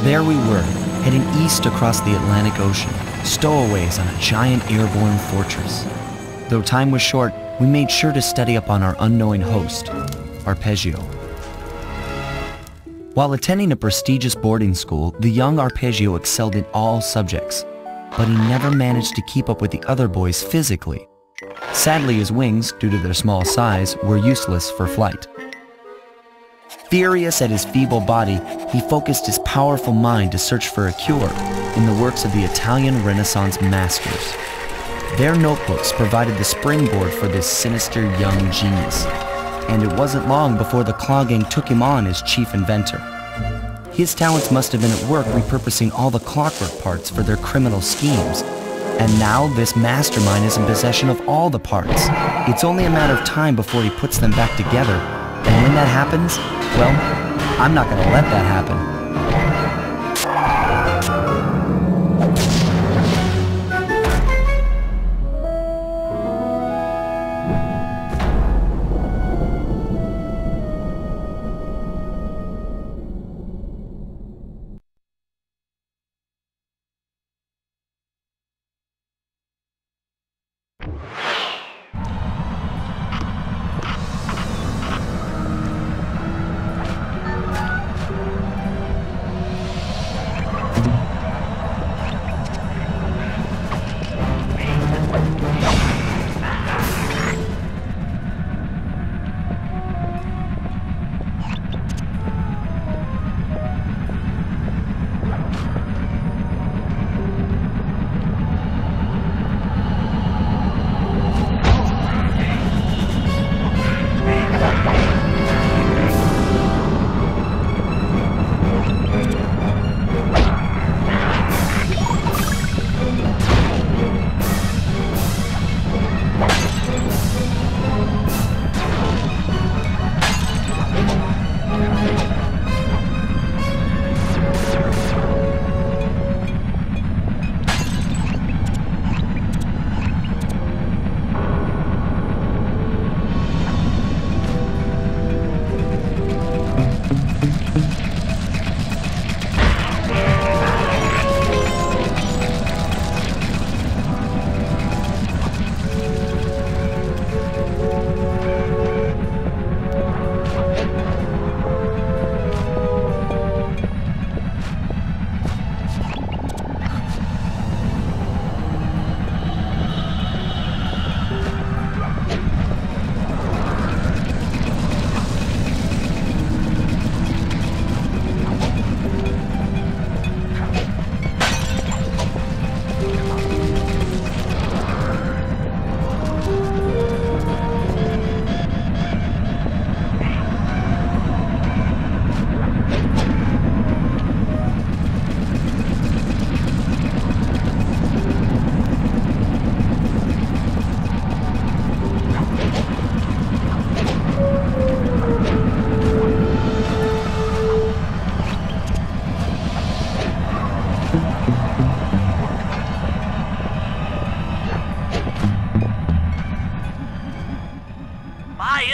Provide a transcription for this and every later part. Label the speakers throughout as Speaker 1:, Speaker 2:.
Speaker 1: There we were, heading east across the Atlantic Ocean, stowaways on a giant airborne fortress. Though time was short, we made sure to study up on our unknowing host, Arpeggio. While attending a prestigious boarding school, the young Arpeggio excelled in all subjects, but he never managed to keep up with the other boys physically. Sadly, his wings, due to their small size, were useless for flight. Furious at his feeble body, he focused his powerful mind to search for a cure in the works of the Italian Renaissance masters. Their notebooks provided the springboard for this sinister young genius, and it wasn't long before the Claw Gang took him on as chief inventor. His talents must have been at work repurposing all the clockwork parts for their criminal schemes, and now this mastermind is in possession of all the parts. It's only a matter of time before he puts them back together, and when that happens, well, I'm not gonna let that happen.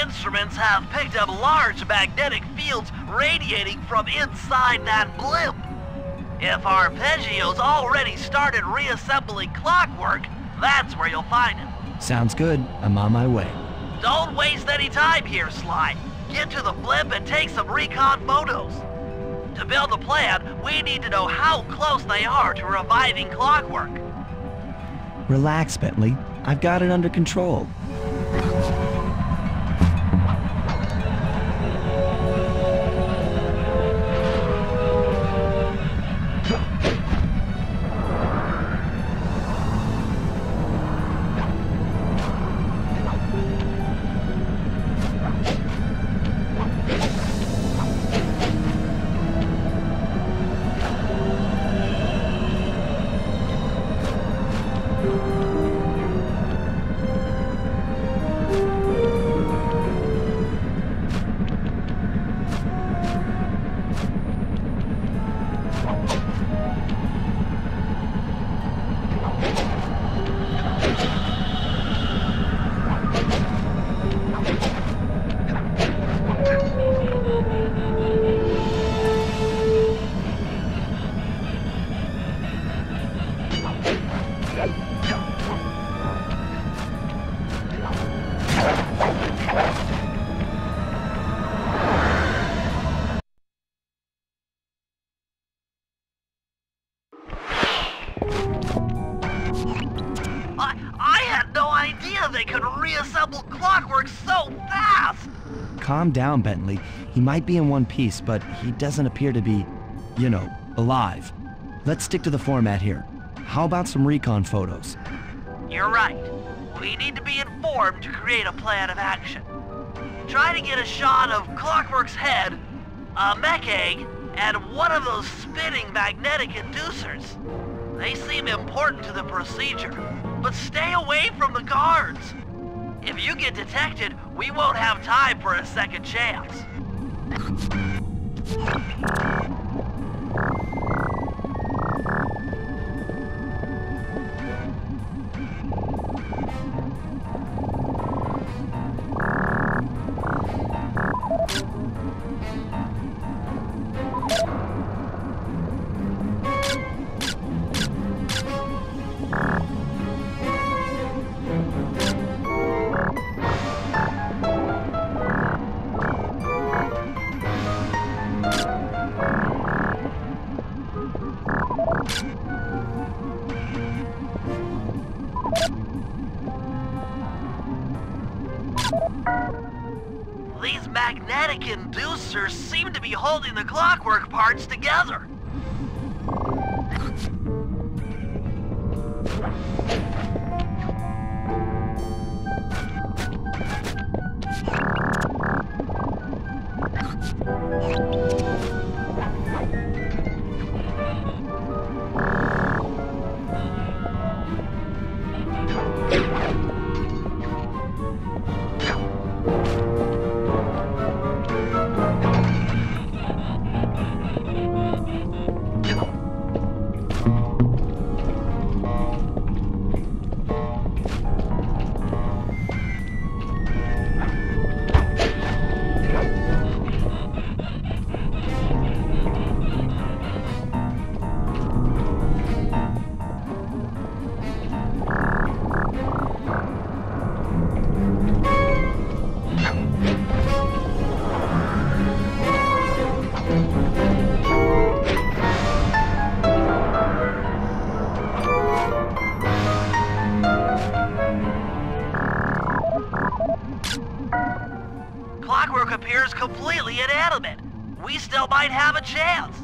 Speaker 2: Instruments have picked up large magnetic fields radiating from inside that blimp. If Arpeggio's already started reassembling clockwork, that's where you'll find him.
Speaker 1: Sounds good. I'm on my way.
Speaker 2: Don't waste any time here, Sly. Get to the blimp and take some recon photos. To build a plan, we need to know how close they are to reviving clockwork.
Speaker 1: Relax, Bentley. I've got it under control.
Speaker 2: reassemble clockwork so fast?
Speaker 1: Calm down, Bentley. He might be in one piece, but he doesn't appear to be, you know, alive. Let's stick to the format here. How about some recon photos?
Speaker 2: You're right. We need to be informed to create a plan of action. Try to get a shot of Clockwork's head, a mech egg, and one of those spinning magnetic inducers. They seem important to the procedure, but stay away from the guards. If you get detected, we won't have time for a second chance. These magnetic inducers seem to be holding the clockwork parts together. Clockwork appears completely inanimate. We still might have a chance.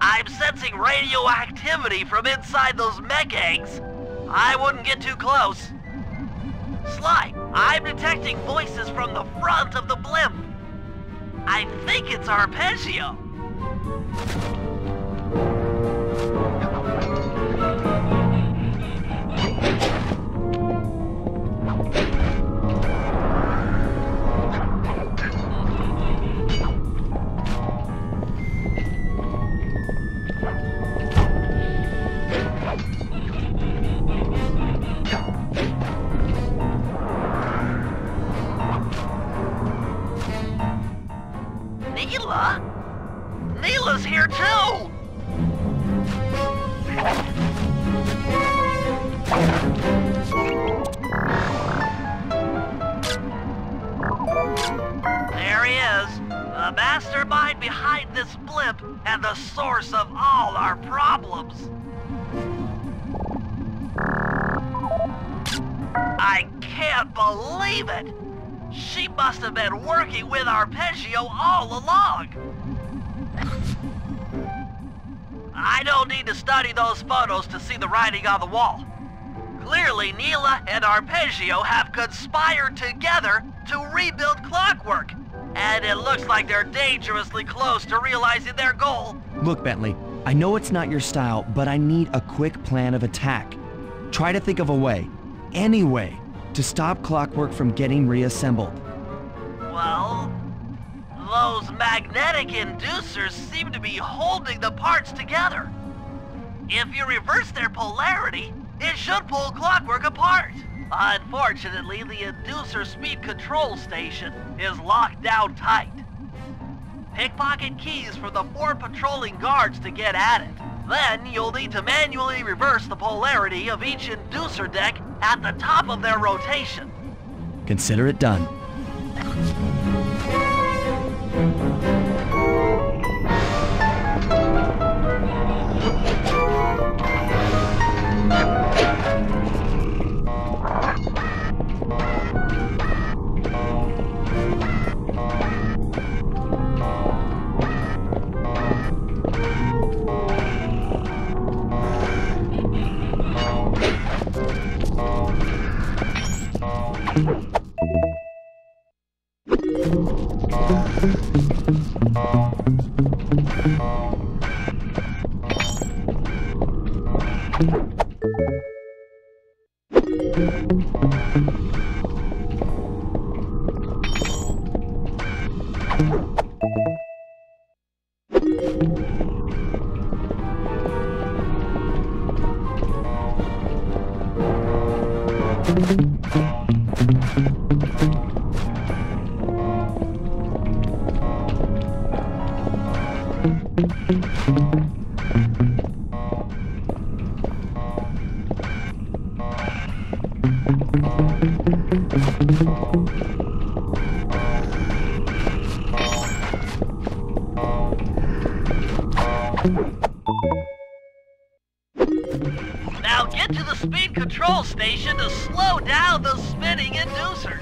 Speaker 2: I'm sensing radioactivity from inside those mech eggs. I wouldn't get too close. Sly, I'm detecting voices from the front of the blimp. I think it's Arpeggio. Neela's here too! behind this blimp and the source of all our problems. I can't believe it! She must have been working with Arpeggio all along! I don't need to study those photos to see the writing on the wall. Clearly, Neela and Arpeggio have conspired together to rebuild Clockwork, and it looks like they're dangerously close to realizing their goal.
Speaker 1: Look, Bentley, I know it's not your style, but I need a quick plan of attack. Try to think of a way, any way, to stop Clockwork from getting reassembled.
Speaker 2: Well, those magnetic inducers seem to be holding the parts together. If you reverse their polarity, it should pull Clockwork apart. Unfortunately, the inducer speed control station is locked down tight. Pickpocket keys for the 4 patrolling guards to get at it. Then you'll need to manually reverse the polarity of each inducer deck at the top of their rotation.
Speaker 1: Consider it done.
Speaker 2: Now get to the speed control station to slow down those spinning inducers.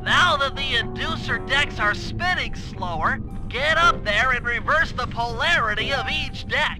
Speaker 2: Now that the inducer decks are spinning slower, get up there and reverse the polarity of each deck.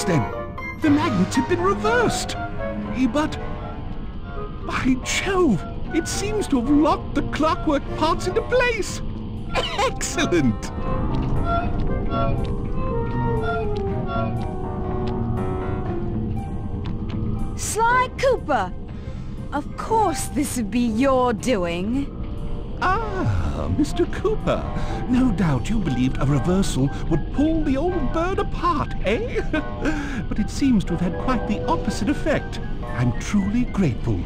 Speaker 3: then. The magnets had been reversed. But, by Jove, it seems to have locked the clockwork parts into place. Excellent!
Speaker 4: Sly Cooper! Of course this would be your doing.
Speaker 3: Ah, Mr. Cooper. No doubt you believed a reversal would pull the old bird apart, eh? But it seems to have had quite the opposite effect. I'm truly grateful.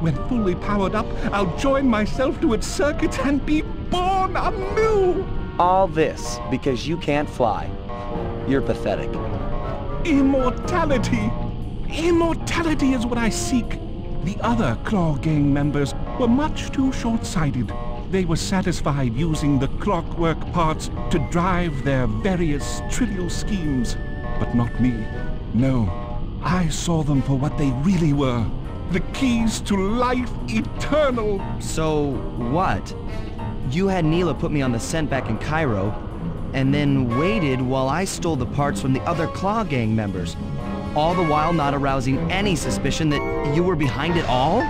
Speaker 3: When fully powered up, I'll join myself to its circuit and be born anew!
Speaker 1: All this because you can't fly. You're pathetic.
Speaker 3: Immortality! Immortality is what I seek. The other Claw Gang members were much too short-sighted. They were satisfied using the clockwork parts to drive their various trivial schemes. But not me. No, I saw them for what they really were. The keys to life eternal.
Speaker 1: So, what? You had Neela put me on the scent back in Cairo, and then waited while I stole the parts from the other Claw Gang members, all the while not arousing any suspicion that you were behind it all?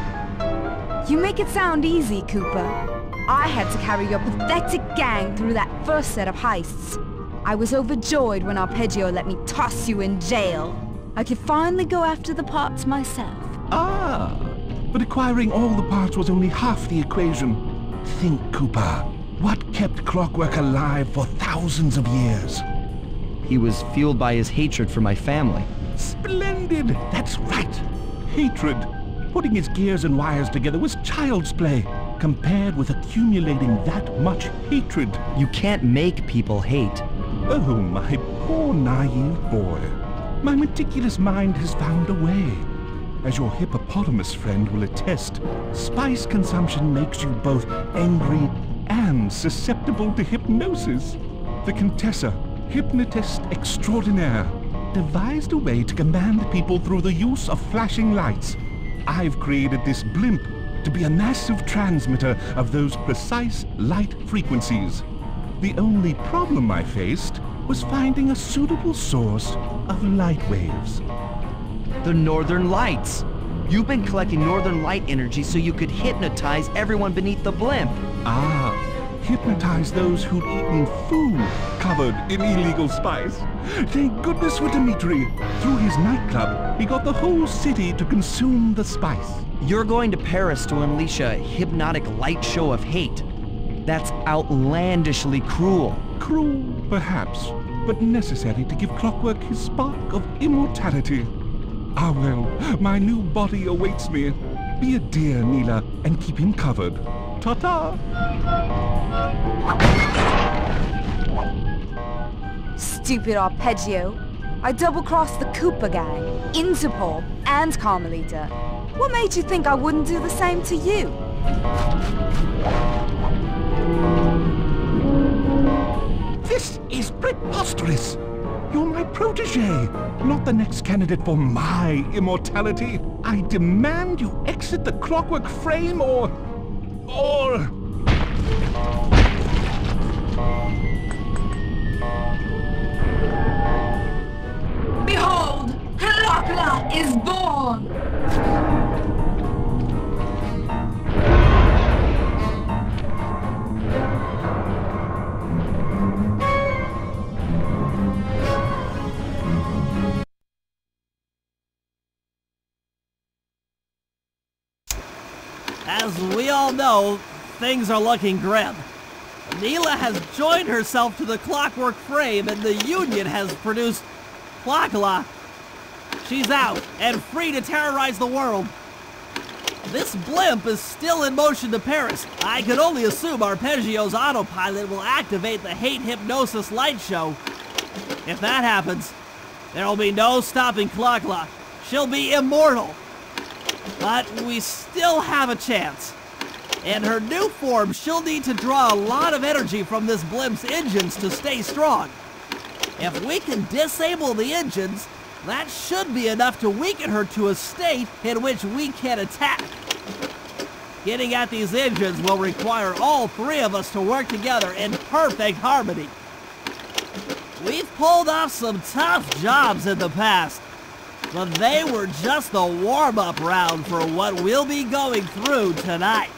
Speaker 4: You make it sound easy, Cooper. I had to carry your pathetic gang through that first set of heists. I was overjoyed when Arpeggio let me toss you in jail. I could finally go after the parts myself.
Speaker 3: Ah, but acquiring all the parts was only half the equation. Think, Cooper. What kept clockwork alive for thousands of years?
Speaker 1: He was fueled by his hatred for my family.
Speaker 3: Splendid! That's right! Hatred. Putting his gears and wires together was child's play, compared with accumulating that much hatred.
Speaker 1: You can't make people hate.
Speaker 3: Oh, my poor naive boy. My meticulous mind has found a way. As your hippopotamus friend will attest, spice consumption makes you both angry and susceptible to hypnosis. The Contessa, hypnotist extraordinaire, devised a way to command people through the use of flashing lights. I've created this blimp to be a massive transmitter of those precise light frequencies. The only problem I faced was finding a suitable source of light waves.
Speaker 1: The Northern Lights. You've been collecting Northern Light energy so you could hypnotize everyone beneath the blimp.
Speaker 3: Ah, hypnotize those who'd eaten food covered in illegal spice. Thank goodness for Dimitri. Through his nightclub, he got the whole city to consume the spice.
Speaker 1: You're going to Paris to unleash a hypnotic light show of hate. That's outlandishly cruel.
Speaker 3: Cruel, perhaps, but necessary to give clockwork his spark of immortality. Ah well, my new body awaits me. Be a dear, Neela, and keep him covered. Ta-ta!
Speaker 4: Stupid Arpeggio. I double-crossed the Cooper gang, Interpol, and Carmelita. What made you think I wouldn't do the same to you?
Speaker 3: This is preposterous! You're my protege, not the next candidate for my immortality. I demand you exit the clockwork frame or...
Speaker 4: Behold, Heracla is born!
Speaker 5: As we all know, things are looking grim. Neela has joined herself to the clockwork frame and the Union has produced Plakala. She's out and free to terrorize the world. This blimp is still in motion to Paris. I can only assume Arpeggio's autopilot will activate the hate hypnosis light show. If that happens, there will be no stopping Plakala. She'll be immortal. But we still have a chance. In her new form, she'll need to draw a lot of energy from this blimp's engines to stay strong. If we can disable the engines, that should be enough to weaken her to a state in which we can attack. Getting at these engines will require all three of us to work together in perfect harmony. We've pulled off some tough jobs in the past, but they were just the warm-up round for what we'll be going through tonight.